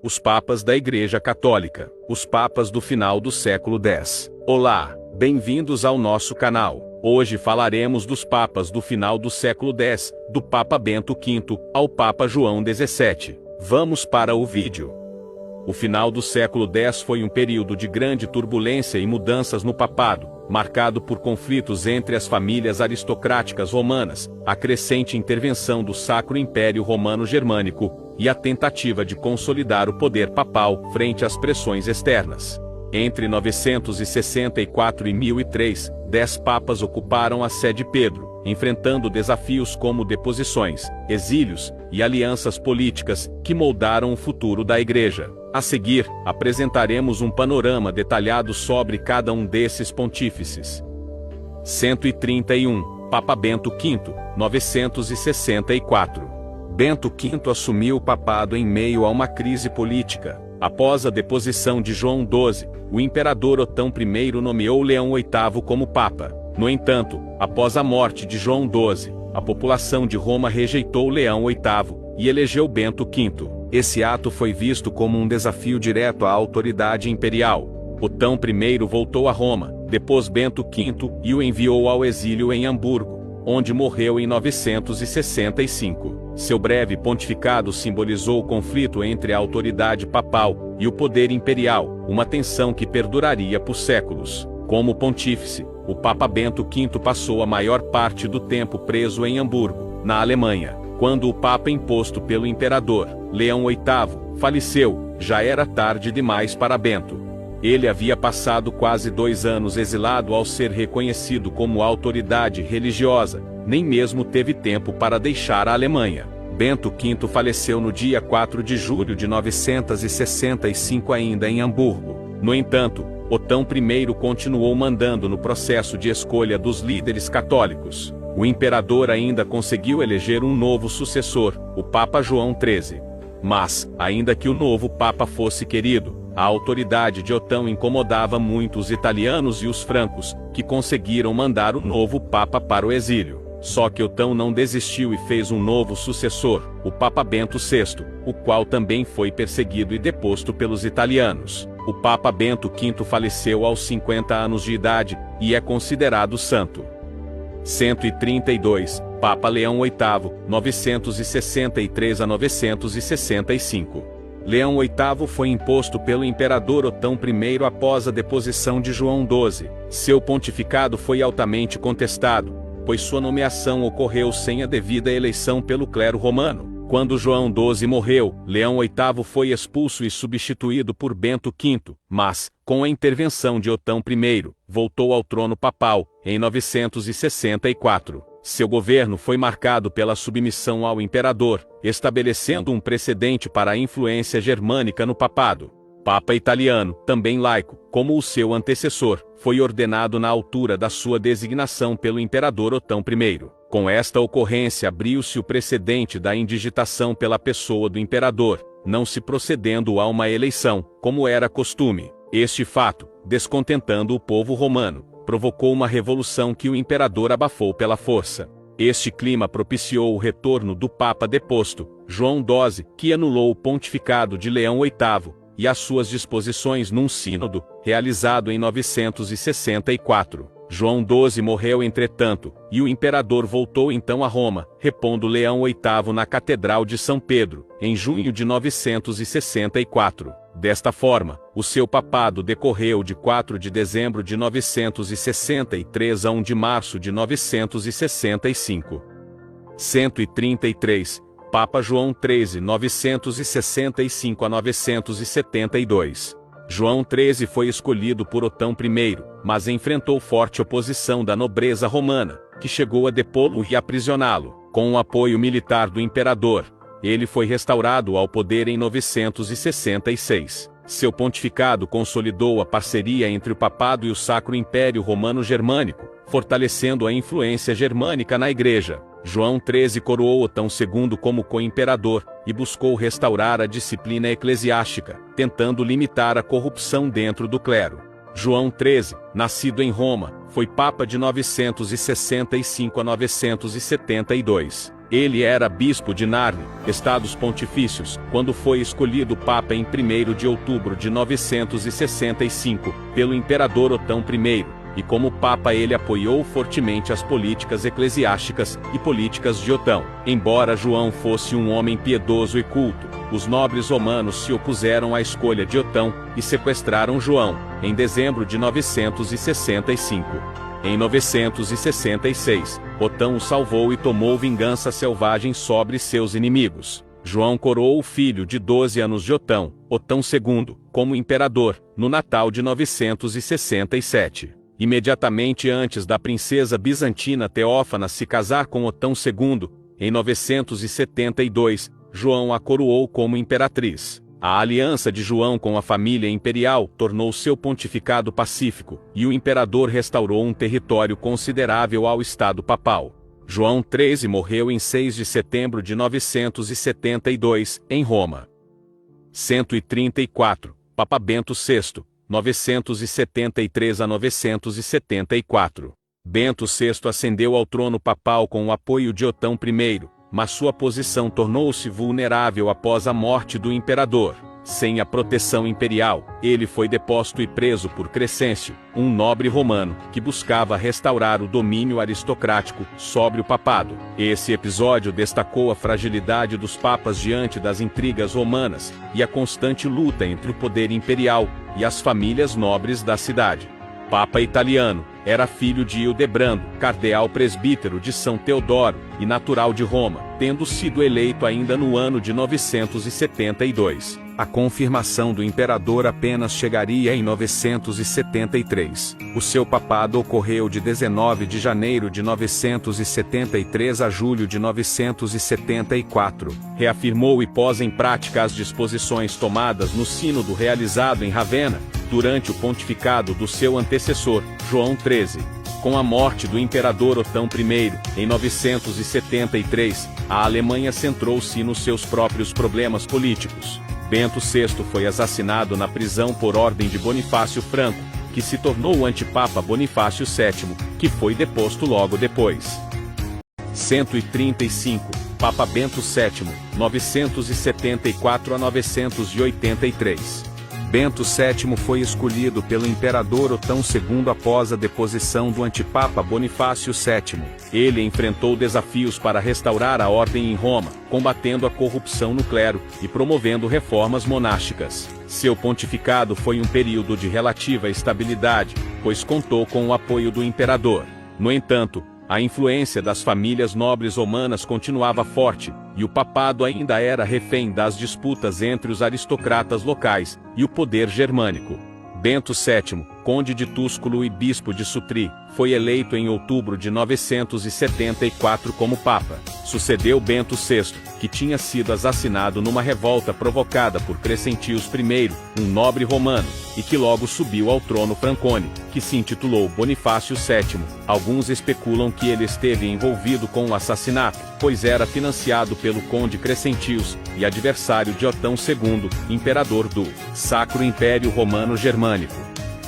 Os Papas da Igreja Católica, os Papas do final do século X. Olá, bem-vindos ao nosso canal. Hoje falaremos dos Papas do final do século X, do Papa Bento V ao Papa João XVII. Vamos para o vídeo. O final do século X foi um período de grande turbulência e mudanças no papado, marcado por conflitos entre as famílias aristocráticas romanas, a crescente intervenção do Sacro Império Romano Germânico, e a tentativa de consolidar o poder papal frente às pressões externas. Entre 964 e 1003, 10 papas ocuparam a sé de Pedro, enfrentando desafios como deposições, exílios e alianças políticas que moldaram o futuro da Igreja. A seguir, apresentaremos um panorama detalhado sobre cada um desses pontífices. 131. Papa Bento V, 964. Bento V assumiu o papado em meio a uma crise política. Após a deposição de João XII, o imperador Otão I nomeou Leão VIII como papa. No entanto, após a morte de João XII, a população de Roma rejeitou Leão VIII e elegeu Bento V. Esse ato foi visto como um desafio direto à autoridade imperial. Otão I voltou a Roma, depôs Bento V e o enviou ao exílio em Hamburgo, onde morreu em 965. Seu breve pontificado simbolizou o conflito entre a autoridade papal e o poder imperial, uma tensão que perduraria por séculos. Como pontífice, o Papa Bento V passou a maior parte do tempo preso em Hamburgo, na Alemanha. Quando o Papa imposto pelo imperador, Leão VIII, faleceu, já era tarde demais para Bento. Ele havia passado quase 2 anos exilado ao ser reconhecido como autoridade religiosa, nem mesmo teve tempo para deixar a Alemanha. Bento V faleceu no dia 4 de julho de 965 ainda em Hamburgo. No entanto, Otão I continuou mandando no processo de escolha dos líderes católicos. O imperador ainda conseguiu eleger um novo sucessor, o Papa João XIII. Mas, ainda que o novo Papa fosse querido, a autoridade de Otão incomodava muito os italianos e os francos, que conseguiram mandar o novo Papa para o exílio. Só que Otão não desistiu e fez um novo sucessor, o Papa Bento VI, o qual também foi perseguido e deposto pelos italianos. O Papa Bento V faleceu aos 50 anos de idade, e é considerado santo. 132. Papa Leão VIII, 963 a 965. Leão VIII foi imposto pelo imperador Otão I após a deposição de João XII. Seu pontificado foi altamente contestado, pois sua nomeação ocorreu sem a devida eleição pelo clero romano. Quando João XII morreu, Leão VIII foi expulso e substituído por Bento V, mas, com a intervenção de Otão I, voltou ao trono papal, em 964. Seu governo foi marcado pela submissão ao imperador, estabelecendo um precedente para a influência germânica no papado. Papa italiano, também laico, como o seu antecessor, foi ordenado na altura da sua designação pelo imperador Otão I. Com esta ocorrência abriu-se o precedente da indigitação pela pessoa do imperador, não se procedendo a uma eleição, como era costume. Este fato, descontentando o povo romano, provocou uma revolução que o imperador abafou pela força. Este clima propiciou o retorno do Papa deposto, João XII, que anulou o pontificado de Leão VIII, e as suas disposições num sínodo, realizado em 964. João XII morreu entretanto, e o imperador voltou então a Roma, repondo Leão VIII na Catedral de São Pedro, em junho de 964. Desta forma, o seu papado decorreu de 4 de dezembro de 963 a 1 de março de 965. 133. Papa João XIII, 965 a 972. João XIII foi escolhido por Otão I, mas enfrentou forte oposição da nobreza romana, que chegou a depô-lo e aprisioná-lo. Com o apoio militar do imperador, ele foi restaurado ao poder em 966. Seu pontificado consolidou a parceria entre o papado e o Sacro Império Romano Germânico, fortalecendo a influência germânica na Igreja. João XIII coroou Otão II como co-imperador, e buscou restaurar a disciplina eclesiástica, tentando limitar a corrupção dentro do clero. João XIII, nascido em Roma, foi Papa de 965 a 972. Ele era bispo de Narni, Estados Pontifícios, quando foi escolhido Papa em 1º de outubro de 965, pelo imperador Otão I, e como Papa ele apoiou fortemente as políticas eclesiásticas e políticas de Otão. Embora João fosse um homem piedoso e culto, os nobres romanos se opuseram à escolha de Otão e sequestraram João, em dezembro de 965. Em 966, Otão o salvou e tomou vingança selvagem sobre seus inimigos. João coroou o filho de 12 anos de Otão, Otão II, como imperador, no Natal de 967. Imediatamente antes da princesa bizantina Teófana se casar com Otão II, em 972, João a coroou como imperatriz. A aliança de João com a família imperial tornou seu pontificado pacífico, e o imperador restaurou um território considerável ao estado papal. João XIII morreu em 6 de setembro de 972, em Roma. 134. Papa Bento VI, 973 a 974. Bento VI ascendeu ao trono papal com o apoio de Otão I, mas sua posição tornou-se vulnerável após a morte do imperador. Sem a proteção imperial, ele foi deposto e preso por Crescêncio, um nobre romano, que buscava restaurar o domínio aristocrático sobre o papado. Esse episódio destacou a fragilidade dos papas diante das intrigas romanas, e a constante luta entre o poder imperial e as famílias nobres da cidade. Papa italiano, era filho de Hildebrando, cardeal presbítero de São Teodoro, e natural de Roma, tendo sido eleito ainda no ano de 972. A confirmação do imperador apenas chegaria em 973. O seu papado ocorreu de 19 de janeiro de 973 a julho de 974. Reafirmou e pôs em prática as disposições tomadas no sínodo realizado em Ravenna, durante o pontificado do seu antecessor, João XIII. Com a morte do imperador Otão I, em 973, a Alemanha centrou-se nos seus próprios problemas políticos. Bento VI foi assassinado na prisão por ordem de Bonifácio Franco, que se tornou o antipapa Bonifácio VII, que foi deposto logo depois. 135. Papa Bento VII, 974 a 983. Bento VII foi escolhido pelo imperador Otão II após a deposição do antipapa Bonifácio VII. Ele enfrentou desafios para restaurar a ordem em Roma, combatendo a corrupção no clero e promovendo reformas monásticas. Seu pontificado foi um período de relativa estabilidade, pois contou com o apoio do imperador. No entanto, a influência das famílias nobres romanas continuava forte, e o papado ainda era refém das disputas entre os aristocratas locais e o poder germânico. Bento VII, conde de Túsculo e bispo de Sutri, foi eleito em outubro de 974 como papa. Sucedeu Bento VI, que tinha sido assassinado numa revolta provocada por Crescentius I, um nobre romano, e que logo subiu ao trono Francone, que se intitulou Bonifácio VII. Alguns especulam que ele esteve envolvido com o assassinato, pois era financiado pelo conde Crescentius e adversário de Otão II, imperador do Sacro Império Romano Germânico.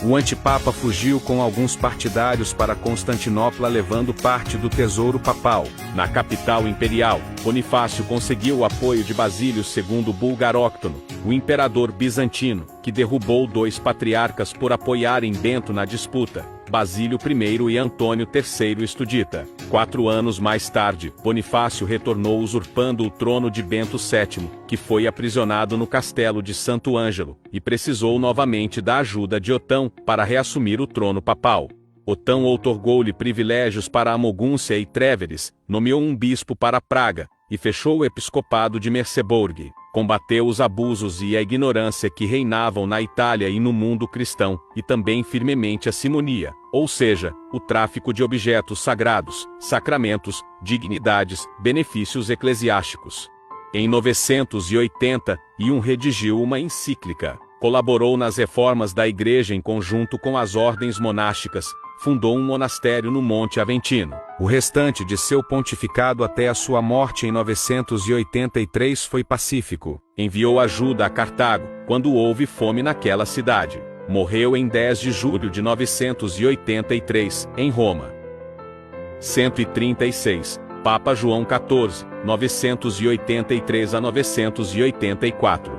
O antipapa fugiu com alguns partidários para Constantinopla, levando parte do tesouro papal. Na capital imperial, Bonifácio conseguiu o apoio de Basílio II Bulgaróctono, o imperador bizantino, que derrubou 2 patriarcas por apoiarem Bento na disputa, Basílio I e Antônio III Estudita. 4 anos mais tarde, Bonifácio retornou usurpando o trono de Bento VII, que foi aprisionado no castelo de Santo Ângelo, e precisou novamente da ajuda de Otão para reassumir o trono papal. Otão outorgou-lhe privilégios para a Mogúncia e Tréveres, nomeou um bispo para Praga, e fechou o episcopado de Merseburg. Combateu os abusos e a ignorância que reinavam na Itália e no mundo cristão, e também firmemente a simonia, ou seja, o tráfico de objetos sagrados, sacramentos, dignidades, benefícios eclesiásticos. Em 981 redigiu uma encíclica, colaborou nas reformas da Igreja em conjunto com as ordens monásticas, fundou um monastério no Monte Aventino. O restante de seu pontificado até a sua morte em 983 foi pacífico. Enviou ajuda a Cartago, quando houve fome naquela cidade. Morreu em 10 de julho de 983, em Roma. 136. Papa João XIV, 983 a 984.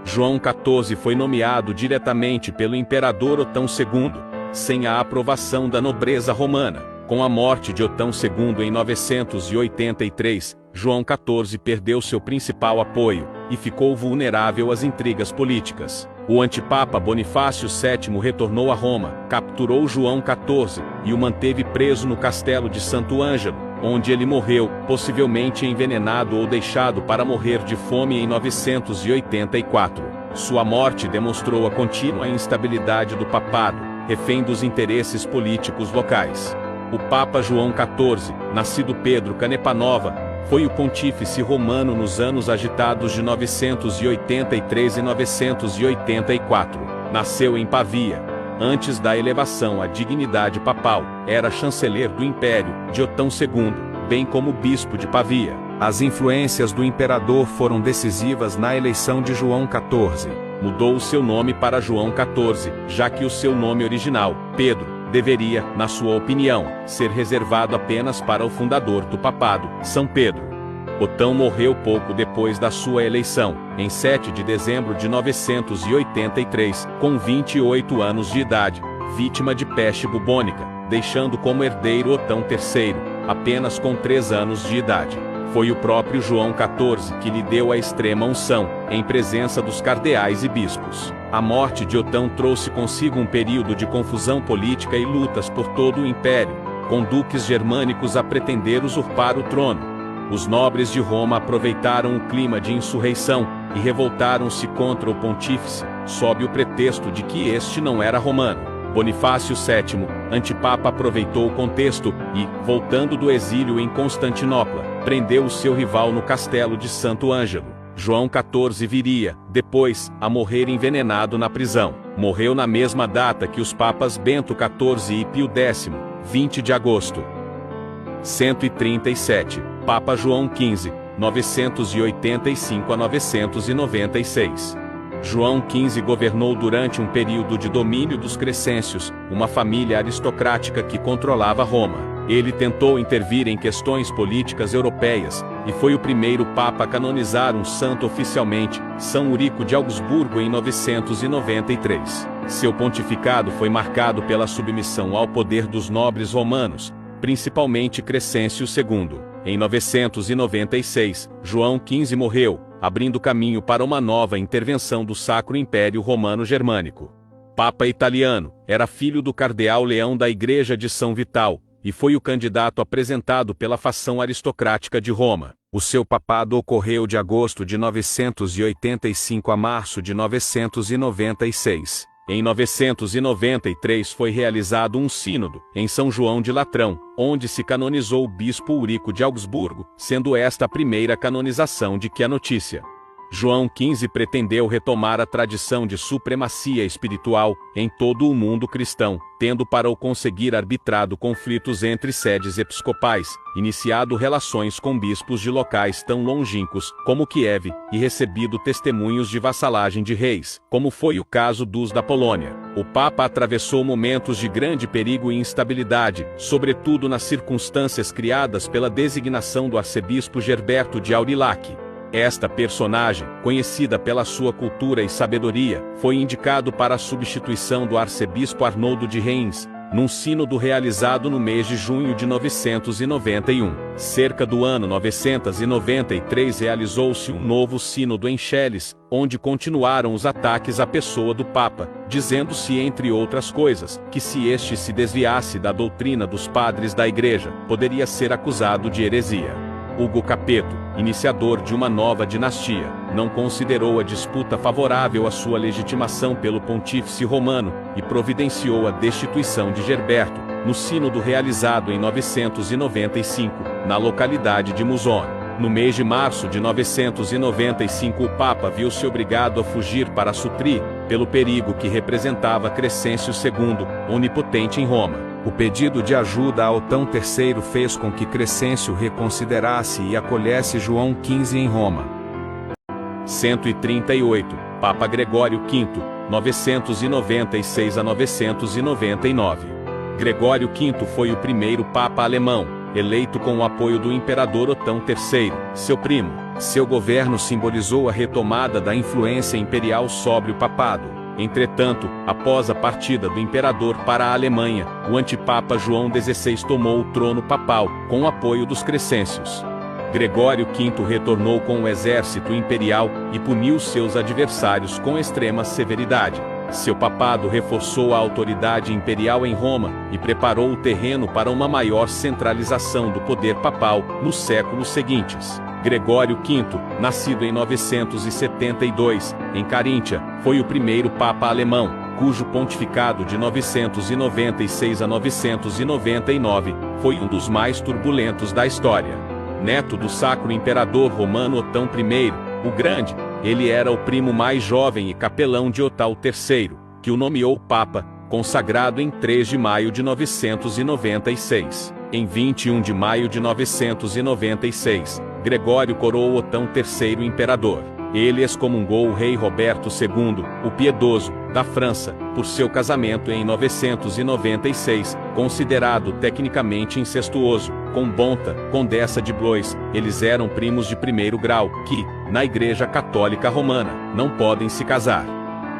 João XIV foi nomeado diretamente pelo imperador Otão II, sem a aprovação da nobreza romana. Com a morte de Otão II em 983, João XIV perdeu seu principal apoio, e ficou vulnerável às intrigas políticas. O antipapa Bonifácio VII retornou a Roma, capturou João XIV, e o manteve preso no castelo de Santo Ângelo, onde ele morreu, possivelmente envenenado ou deixado para morrer de fome em 984. Sua morte demonstrou a contínua instabilidade do papado, refém dos interesses políticos locais. O Papa João XIV, nascido Pedro Canepanova, foi o pontífice romano nos anos agitados de 983 e 984. Nasceu em Pavia. Antes da elevação à dignidade papal, era chanceler do Império de Otão II, bem como bispo de Pavia. As influências do imperador foram decisivas na eleição de João XIV. Mudou o seu nome para João XIV, já que o seu nome original, Pedro, deveria, na sua opinião, ser reservado apenas para o fundador do papado, São Pedro. Otão morreu pouco depois da sua eleição, em 7 de dezembro de 983, com 28 anos de idade, vítima de peste bubônica, deixando como herdeiro Otão III, apenas com 3 anos de idade. Foi o próprio João XIV que lhe deu a extrema unção, em presença dos cardeais e bispos. A morte de Otão trouxe consigo um período de confusão política e lutas por todo o império, com duques germânicos a pretender usurpar o trono. Os nobres de Roma aproveitaram o clima de insurreição, e revoltaram-se contra o pontífice, sob o pretexto de que este não era romano. Bonifácio VII, antipapa, aproveitou o contexto e, voltando do exílio em Constantinopla, prendeu o seu rival no castelo de Santo Ângelo. João XIV viria, depois, a morrer envenenado na prisão. Morreu na mesma data que os papas Bento XIV e Pio X, 20 de agosto. 137. Papa João XV, 985 a 996. João XV governou durante um período de domínio dos Crescêncios, uma família aristocrática que controlava Roma. Ele tentou intervir em questões políticas europeias, e foi o primeiro papa a canonizar um santo oficialmente, São Eurico de Augsburgo, em 993. Seu pontificado foi marcado pela submissão ao poder dos nobres romanos, principalmente Crescêncio II. Em 996, João XV morreu, abrindo caminho para uma nova intervenção do Sacro Império Romano Germânico. Papa italiano, era filho do cardeal Leão da Igreja de São Vital, e foi o candidato apresentado pela facção aristocrática de Roma. O seu papado ocorreu de agosto de 985 a março de 996. Em 993 foi realizado um sínodo, em São João de Latrão, onde se canonizou o bispo Eurico de Augsburgo, sendo esta a primeira canonização de que há notícia. João XV pretendeu retomar a tradição de supremacia espiritual em todo o mundo cristão, tendo para o conseguir arbitrado conflitos entre sedes episcopais, iniciado relações com bispos de locais tão longínquos como Kiev, e recebido testemunhos de vassalagem de reis, como foi o caso dos da Polônia. O Papa atravessou momentos de grande perigo e instabilidade, sobretudo nas circunstâncias criadas pela designação do arcebispo Gerberto de Aurillac. Esta personagem, conhecida pela sua cultura e sabedoria, foi indicado para a substituição do arcebispo Arnoldo de Reims, num sínodo realizado no mês de junho de 991. Cerca do ano 993 realizou-se um novo sínodo em Chelles, onde continuaram os ataques à pessoa do Papa, dizendo-se, entre outras coisas, que se este se desviasse da doutrina dos padres da Igreja, poderia ser acusado de heresia. Hugo Capeto, iniciador de uma nova dinastia, não considerou a disputa favorável à sua legitimação pelo pontífice romano, e providenciou a destituição de Gerberto, no sínodo realizado em 995, na localidade de Musone. No mês de março de 995 o Papa viu-se obrigado a fugir para Sutri, pelo perigo que representava Crescêncio II, onipotente em Roma. O pedido de ajuda a Otão III fez com que Crescêncio reconsiderasse e acolhesse João XV em Roma. 138. Papa Gregório V, 996 a 999. Gregório V foi o primeiro Papa alemão, eleito com o apoio do imperador Otão III, seu primo. Seu governo simbolizou a retomada da influência imperial sobre o papado. Entretanto, após a partida do imperador para a Alemanha, o antipapa João XVI tomou o trono papal, com o apoio dos crescêncios. Gregório V retornou com o exército imperial e puniu seus adversários com extrema severidade. Seu papado reforçou a autoridade imperial em Roma e preparou o terreno para uma maior centralização do poder papal nos séculos seguintes. Gregório V, nascido em 972, em Caríntia, foi o primeiro papa alemão, cujo pontificado de 996 a 999 foi um dos mais turbulentos da história. Neto do Sacro Imperador Romano Otão I, o Grande, ele era o primo mais jovem e capelão de Otão III, que o nomeou papa, consagrado em 3 de maio de 996. Em 21 de maio de 996, Gregório coroou Otão III imperador. Ele excomungou o rei Roberto II, o Piedoso, da França, por seu casamento em 996, considerado tecnicamente incestuoso, com Bonta, condessa de Blois. Eles eram primos de primeiro grau, que, na Igreja Católica Romana, não podem se casar.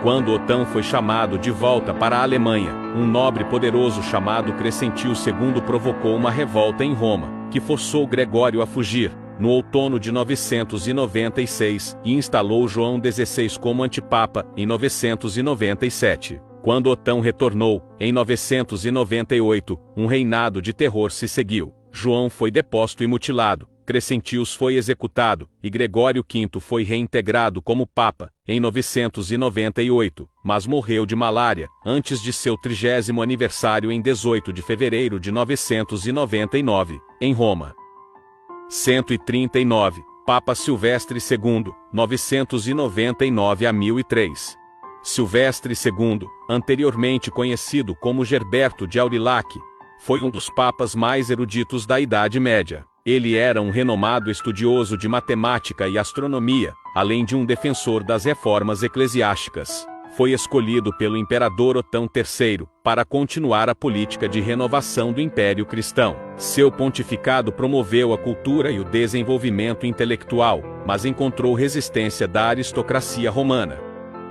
Quando Otão foi chamado de volta para a Alemanha, um nobre poderoso chamado Crescentio II provocou uma revolta em Roma, que forçou Gregório a fugir, no outono de 996, e instalou João XVI como antipapa, em 997. Quando Otão retornou, em 998, um reinado de terror se seguiu. João foi deposto e mutilado, Crescentius foi executado, e Gregório V foi reintegrado como papa, em 998, mas morreu de malária, antes de seu 30º aniversário em 18 de fevereiro de 999, em Roma. 139, Papa Silvestre II, 999 a 1003. Silvestre II, anteriormente conhecido como Gerberto de Aurillac, foi um dos papas mais eruditos da Idade Média. Ele era um renomado estudioso de matemática e astronomia, além de um defensor das reformas eclesiásticas. Foi escolhido pelo imperador Otão III para continuar a política de renovação do Império Cristão. Seu pontificado promoveu a cultura e o desenvolvimento intelectual, mas encontrou resistência da aristocracia romana.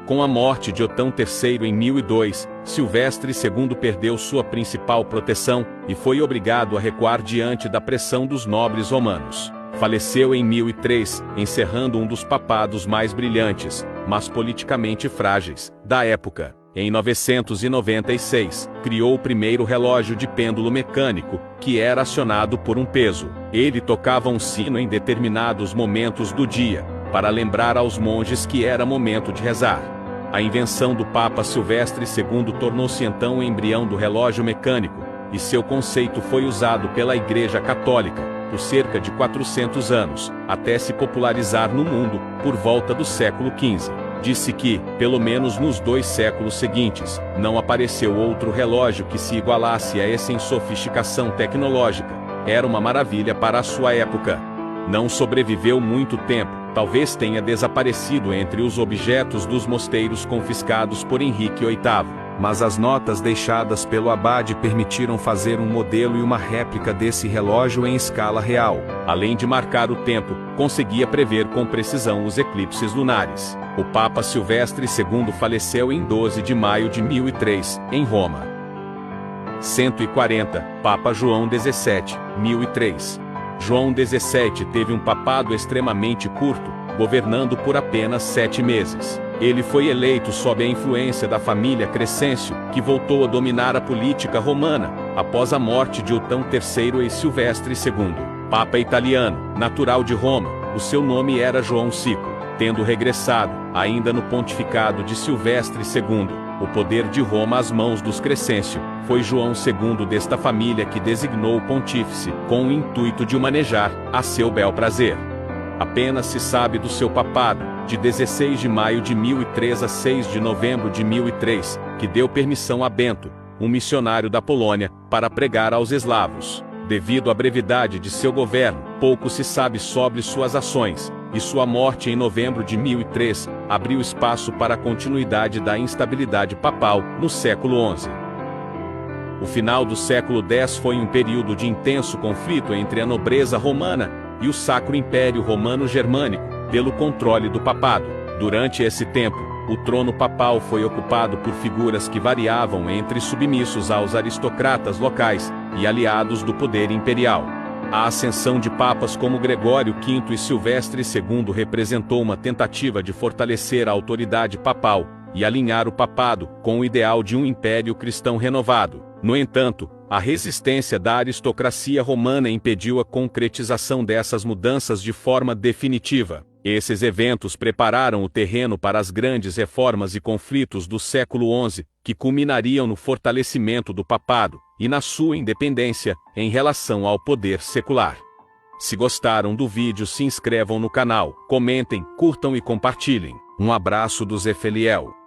Com a morte de Otão III em 1002, Silvestre II perdeu sua principal proteção e foi obrigado a recuar diante da pressão dos nobres romanos. Faleceu em 1003, encerrando um dos papados mais brilhantes, mas politicamente frágeis, da época. Em 996, criou o primeiro relógio de pêndulo mecânico, que era acionado por um peso. Ele tocava um sino em determinados momentos do dia, para lembrar aos monges que era momento de rezar. A invenção do Papa Silvestre II tornou-se então o embrião do relógio mecânico, e seu conceito foi usado pela Igreja Católica por cerca de 400 anos, até se popularizar no mundo, por volta do século XV. Disse que, pelo menos nos 2 séculos seguintes, não apareceu outro relógio que se igualasse a esse em sofisticação tecnológica. Era uma maravilha para a sua época. Não sobreviveu muito tempo, talvez tenha desaparecido entre os objetos dos mosteiros confiscados por Henrique VIII. Mas as notas deixadas pelo abade permitiram fazer um modelo e uma réplica desse relógio em escala real. Além de marcar o tempo, conseguia prever com precisão os eclipses lunares. O Papa Silvestre II faleceu em 12 de maio de 1003, em Roma. 140, Papa João XVII, 1003. João XVII teve um papado extremamente curto, governando por apenas 7 meses. Ele foi eleito sob a influência da família Crescêncio, que voltou a dominar a política romana, após a morte de Otão III e Silvestre II. Papa italiano, natural de Roma, o seu nome era João Sico. Tendo regressado, ainda no pontificado de Silvestre II, o poder de Roma às mãos dos Crescêncio, foi João II desta família que designou o pontífice, com o intuito de o manejar, a seu bel prazer. Apenas se sabe do seu papado, de 16 de maio de 1003 a 6 de novembro de 1003, que deu permissão a Bento, um missionário da Polônia, para pregar aos eslavos. Devido à brevidade de seu governo, pouco se sabe sobre suas ações, e sua morte em novembro de 1003 abriu espaço para a continuidade da instabilidade papal no século XI. O final do século X foi um período de intenso conflito entre a nobreza romana e o Sacro Império Romano-Germânico, pelo controle do papado. Durante esse tempo, o trono papal foi ocupado por figuras que variavam entre submissos aos aristocratas locais e aliados do poder imperial. A ascensão de papas como Gregório V e Silvestre II representou uma tentativa de fortalecer a autoridade papal e alinhar o papado com o ideal de um império cristão renovado. No entanto, a resistência da aristocracia romana impediu a concretização dessas mudanças de forma definitiva. Esses eventos prepararam o terreno para as grandes reformas e conflitos do século XI, que culminariam no fortalecimento do papado e na sua independência em relação ao poder secular. Se gostaram do vídeo, se inscrevam no canal, comentem, curtam e compartilhem. Um abraço do Zé Feliel.